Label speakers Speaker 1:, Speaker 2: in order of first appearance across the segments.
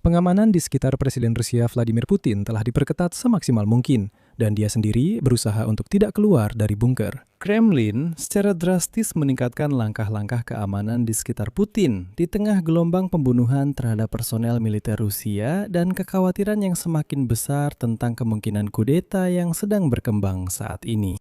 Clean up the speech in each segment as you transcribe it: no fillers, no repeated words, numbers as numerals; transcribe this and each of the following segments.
Speaker 1: Pengamanan di sekitar Presiden Rusia Vladimir Putin telah diperketat semaksimal mungkin, dan dia sendiri berusaha untuk tidak keluar dari bunker. Kremlin secara drastis meningkatkan langkah-langkah keamanan di sekitar Putin di tengah gelombang pembunuhan terhadap personel militer Rusia dan kekhawatiran yang semakin besar tentang kemungkinan kudeta yang sedang berkembang saat ini.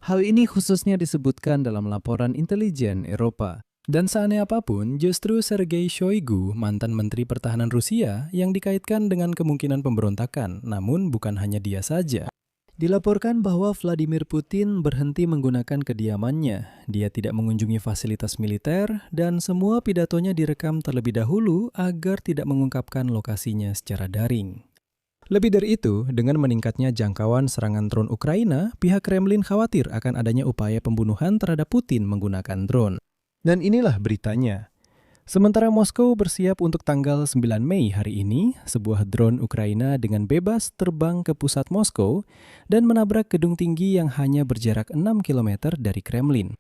Speaker 1: Hal ini khususnya disebutkan dalam laporan intelijen Eropa. Dan seaneh apapun, justru Sergei Shoigu, mantan Menteri Pertahanan Rusia, yang dikaitkan dengan kemungkinan pemberontakan, namun bukan hanya dia saja. Dilaporkan bahwa Vladimir Putin berhenti menggunakan kediamannya, dia tidak mengunjungi fasilitas militer, dan semua pidatonya direkam terlebih dahulu agar tidak mengungkapkan lokasinya secara daring. Lebih dari itu, dengan meningkatnya jangkauan serangan drone Ukraina, pihak Kremlin khawatir akan adanya upaya pembunuhan terhadap Putin menggunakan drone. Dan inilah beritanya. Sementara Moskow bersiap untuk tanggal 9 Mei hari ini, sebuah drone Ukraina dengan bebas terbang ke pusat Moskow dan menabrak gedung tinggi yang hanya berjarak 6 km dari Kremlin.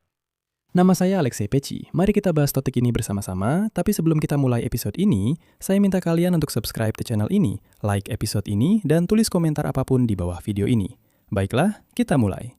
Speaker 1: Nama saya Alexei Peci. Mari kita bahas topik ini bersama-sama, tapi sebelum kita mulai episode ini, saya minta kalian untuk subscribe ke channel ini, like episode ini, dan tulis komentar apapun di bawah video ini. Baiklah, kita mulai.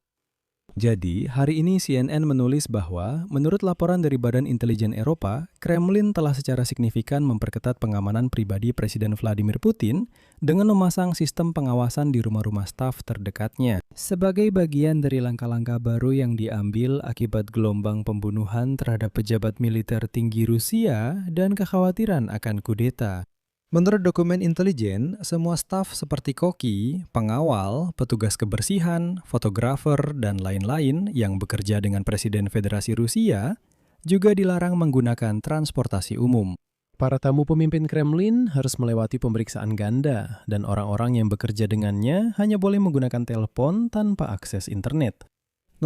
Speaker 1: Jadi, hari ini CNN menulis bahwa, menurut laporan dari Badan Intelijen Eropa, Kremlin telah secara signifikan memperketat pengamanan pribadi Presiden Vladimir Putin dengan memasang sistem pengawasan di rumah-rumah staf terdekatnya. Sebagai bagian dari langkah-langkah baru yang diambil akibat gelombang pembunuhan terhadap pejabat militer tinggi Rusia dan kekhawatiran akan kudeta. Menurut dokumen intelijen, semua staf seperti koki, pengawal, petugas kebersihan, fotografer, dan lain-lain yang bekerja dengan Presiden Federasi Rusia juga dilarang menggunakan transportasi umum. Para tamu pemimpin Kremlin harus melewati pemeriksaan ganda, dan orang-orang yang bekerja dengannya hanya boleh menggunakan telepon tanpa akses internet.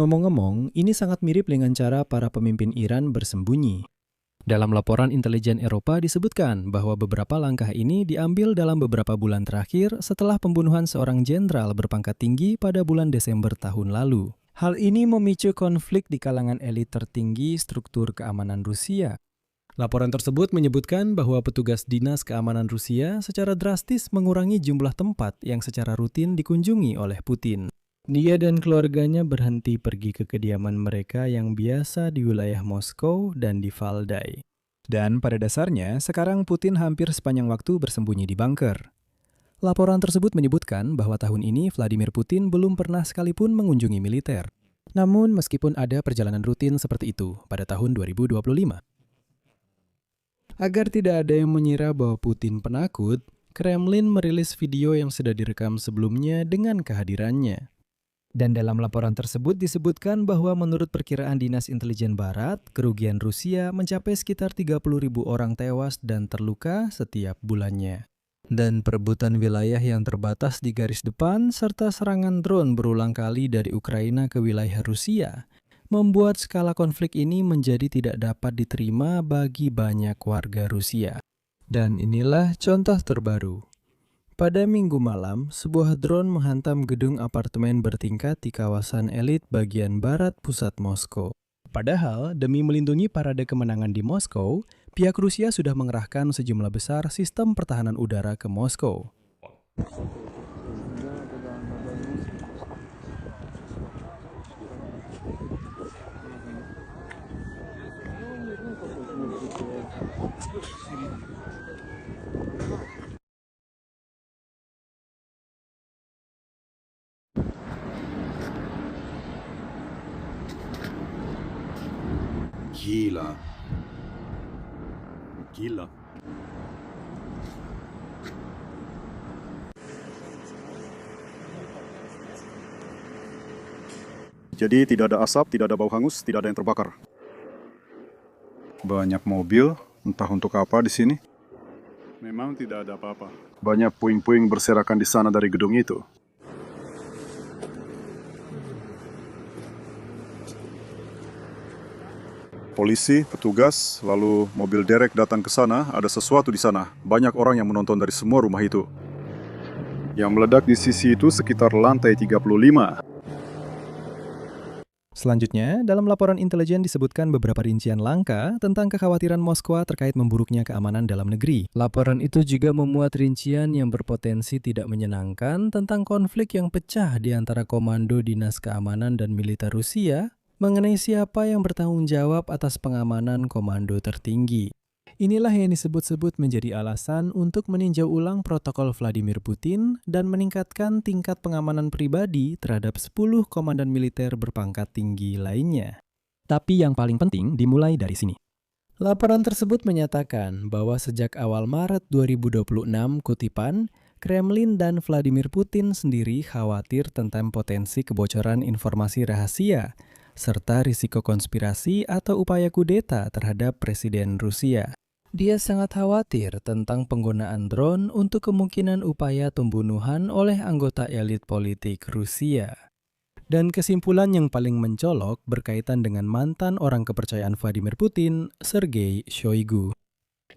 Speaker 1: Ngomong-ngomong, ini sangat mirip dengan cara para pemimpin Iran bersembunyi. Dalam laporan intelijen Eropa disebutkan bahwa beberapa langkah ini diambil dalam beberapa bulan terakhir setelah pembunuhan seorang jenderal berpangkat tinggi pada bulan Desember tahun lalu. Hal ini memicu konflik di kalangan elit tertinggi struktur keamanan Rusia. Laporan tersebut menyebutkan bahwa petugas dinas keamanan Rusia secara drastis mengurangi jumlah tempat yang secara rutin dikunjungi oleh Putin. Dia dan keluarganya berhenti pergi ke kediaman mereka yang biasa di wilayah Moskow dan di Valdai. Dan pada dasarnya, sekarang Putin hampir sepanjang waktu bersembunyi di bunker. Laporan tersebut menyebutkan bahwa tahun ini Vladimir Putin belum pernah sekalipun mengunjungi militer. Namun meskipun ada perjalanan rutin seperti itu pada tahun 2025. Agar tidak ada yang mengira bahwa Putin penakut, Kremlin merilis video yang sudah direkam sebelumnya dengan kehadirannya. Dan dalam laporan tersebut disebutkan bahwa menurut perkiraan Dinas Intelijen Barat, kerugian Rusia mencapai sekitar 30.000 orang tewas dan terluka setiap bulannya. Dan perebutan wilayah yang terbatas di garis depan serta serangan drone berulang kali dari Ukraina ke wilayah Rusia membuat skala konflik ini menjadi tidak dapat diterima bagi banyak warga Rusia. Dan inilah contoh terbaru. Pada Minggu malam, sebuah drone menghantam gedung apartemen bertingkat di kawasan elit bagian barat pusat Moskow. Padahal, demi melindungi parade kemenangan di Moskow, pihak Rusia sudah mengerahkan sejumlah besar sistem pertahanan udara ke Moskow.
Speaker 2: Gila. Gila. Jadi tidak ada asap, tidak ada bau hangus, tidak ada yang terbakar. Banyak mobil, entah untuk apa di sini.
Speaker 3: Memang tidak ada apa-apa.
Speaker 2: Banyak puing-puing berserakan di sana dari gedung itu. Polisi, petugas, lalu mobil derek datang ke sana, ada sesuatu di sana. Banyak orang yang menonton dari semua rumah itu. Yang meledak di sisi itu sekitar lantai 35.
Speaker 1: Selanjutnya, dalam laporan intelijen disebutkan beberapa rincian langkah tentang kekhawatiran Moskwa terkait memburuknya keamanan dalam negeri. Laporan itu juga memuat rincian yang berpotensi tidak menyenangkan tentang konflik yang pecah di antara komando dinas keamanan dan militer Rusia mengenai siapa yang bertanggung jawab atas pengamanan komando tertinggi. Inilah yang disebut-sebut menjadi alasan untuk meninjau ulang protokol Vladimir Putin dan meningkatkan tingkat pengamanan pribadi terhadap 10 komandan militer berpangkat tinggi lainnya. Tapi yang paling penting dimulai dari sini. Laporan tersebut menyatakan bahwa sejak awal Maret 2026, kutipan, Kremlin dan Vladimir Putin sendiri khawatir tentang potensi kebocoran informasi rahasia, serta risiko konspirasi atau upaya kudeta terhadap Presiden Rusia. Dia sangat khawatir tentang penggunaan drone untuk kemungkinan upaya pembunuhan oleh anggota elit politik Rusia. Dan kesimpulan yang paling mencolok berkaitan dengan mantan orang kepercayaan Vladimir Putin, Sergei Shoigu.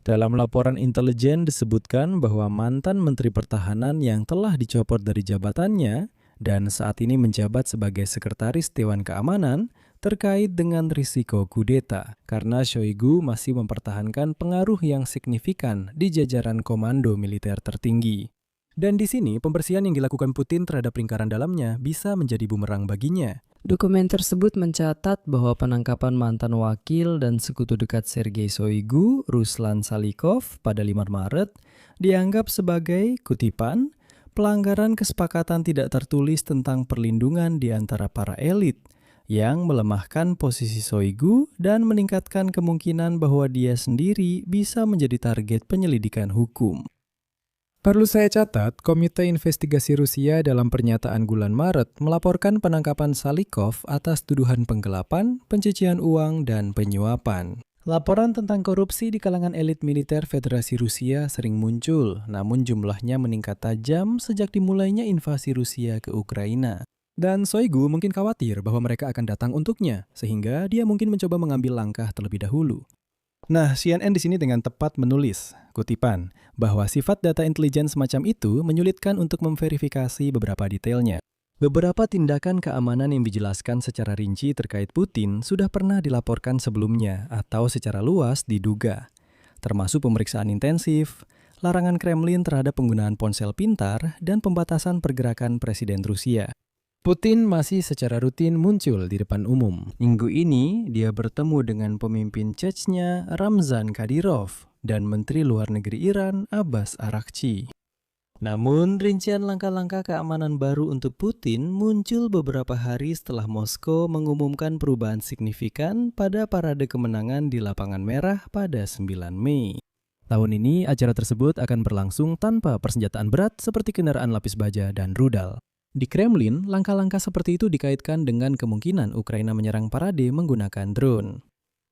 Speaker 1: Dalam laporan intelijen disebutkan bahwa mantan Menteri Pertahanan yang telah dicopot dari jabatannya dan saat ini menjabat sebagai Sekretaris Dewan Keamanan terkait dengan risiko kudeta, karena Shoigu masih mempertahankan pengaruh yang signifikan di jajaran komando militer tertinggi. Dan di sini pembersihan yang dilakukan Putin terhadap lingkaran dalamnya bisa menjadi bumerang baginya.
Speaker 4: Dokumen tersebut mencatat bahwa penangkapan mantan wakil dan sekutu dekat Sergei Shoigu, Ruslan Salikov, pada 5 Maret dianggap sebagai, kutipan, pelanggaran kesepakatan tidak tertulis tentang perlindungan di antara para elit, yang melemahkan posisi Shoigu dan meningkatkan kemungkinan bahwa dia sendiri bisa menjadi target penyelidikan hukum. Perlu saya catat, Komite Investigasi Rusia dalam pernyataan bulan Maret melaporkan penangkapan Salikov atas tuduhan penggelapan, pencucian uang, dan penyuapan. Laporan tentang korupsi di kalangan elit militer Federasi Rusia sering muncul, namun jumlahnya meningkat tajam sejak dimulainya invasi Rusia ke Ukraina. Dan Shoigu mungkin khawatir bahwa mereka akan datang untuknya, sehingga dia mungkin mencoba mengambil langkah terlebih dahulu. Nah, CNN di sini dengan tepat menulis, kutipan, bahwa sifat data intelijen semacam itu menyulitkan untuk memverifikasi beberapa detailnya. Beberapa tindakan keamanan yang dijelaskan secara rinci terkait Putin sudah pernah dilaporkan sebelumnya atau secara luas diduga, termasuk pemeriksaan intensif, larangan Kremlin terhadap penggunaan ponsel pintar, dan pembatasan pergerakan Presiden Rusia. Putin masih secara rutin muncul di depan umum. Minggu ini, dia bertemu dengan pemimpin Chechnya Ramzan Kadyrov dan Menteri Luar Negeri Iran Abbas Araghchi. Namun, rincian langkah-langkah keamanan baru untuk Putin muncul beberapa hari setelah Moskow mengumumkan perubahan signifikan pada parade kemenangan di Lapangan Merah pada 9 Mei. Tahun ini, acara tersebut akan berlangsung tanpa persenjataan berat seperti kendaraan lapis baja dan rudal. Di Kremlin, langkah-langkah seperti itu dikaitkan dengan kemungkinan Ukraina menyerang parade menggunakan drone.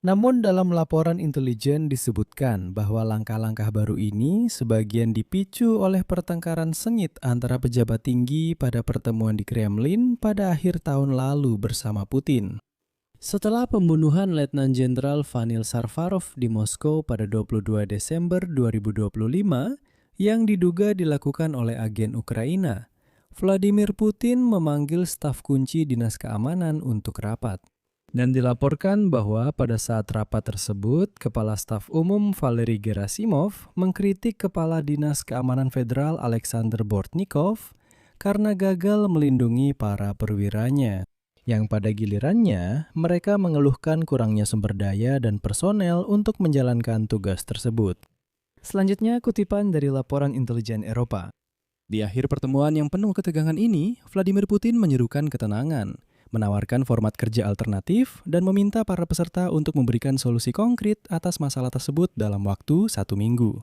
Speaker 4: Namun dalam laporan intelijen disebutkan bahwa langkah-langkah baru ini sebagian dipicu oleh pertengkaran sengit antara pejabat tinggi pada pertemuan di Kremlin pada akhir tahun lalu bersama Putin. Setelah pembunuhan Letnan Jenderal Vanil Sarfarov di Moskow pada 22 Desember 2025 yang diduga dilakukan oleh agen Ukraina, Vladimir Putin memanggil staf kunci Dinas Keamanan untuk rapat. Dan dilaporkan bahwa pada saat rapat tersebut, Kepala Staf Umum Valery Gerasimov mengkritik Kepala Dinas Keamanan Federal Alexander Bortnikov karena gagal melindungi para perwiranya, yang pada gilirannya mereka mengeluhkan kurangnya sumber daya dan personel untuk menjalankan tugas tersebut. Selanjutnya, kutipan dari laporan intelijen Eropa. Di akhir pertemuan yang penuh ketegangan ini, Vladimir Putin menyerukan ketenangan, menawarkan format kerja alternatif, dan meminta para peserta untuk memberikan solusi konkret atas masalah tersebut dalam waktu 1 minggu.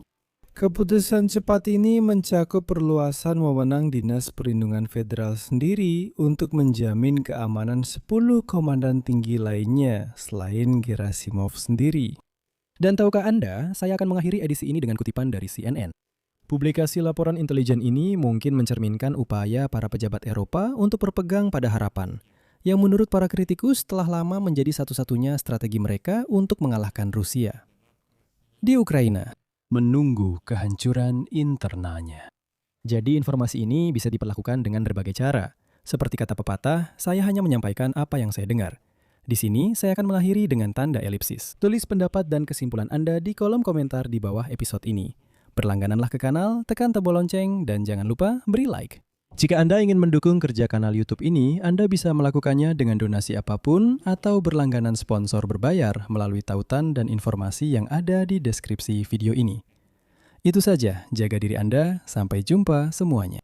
Speaker 4: Keputusan cepat ini mencakup perluasan wewenang Dinas Perlindungan Federal sendiri untuk menjamin keamanan 10 komandan tinggi lainnya selain Gerasimov sendiri. Dan tahukah Anda, saya akan mengakhiri edisi ini dengan kutipan dari CNN. Publikasi laporan intelijen ini mungkin mencerminkan upaya para pejabat Eropa untuk berpegang pada harapan, yang menurut para kritikus telah lama menjadi satu-satunya strategi mereka untuk mengalahkan Rusia. Di Ukraina, menunggu kehancuran internalnya. Jadi informasi ini bisa diperlakukan dengan berbagai cara. Seperti kata pepatah, saya hanya menyampaikan apa yang saya dengar.
Speaker 1: Di sini saya akan mengakhiri dengan tanda elipsis. Tulis pendapat dan kesimpulan Anda di kolom komentar di bawah episode ini. Berlanggananlah ke kanal, tekan tombol lonceng, dan jangan lupa beri like. Jika Anda ingin mendukung kerja kanal YouTube ini, Anda bisa melakukannya dengan donasi apapun atau berlangganan sponsor berbayar melalui tautan dan informasi yang ada di deskripsi video ini. Itu saja, jaga diri Anda, sampai jumpa semuanya.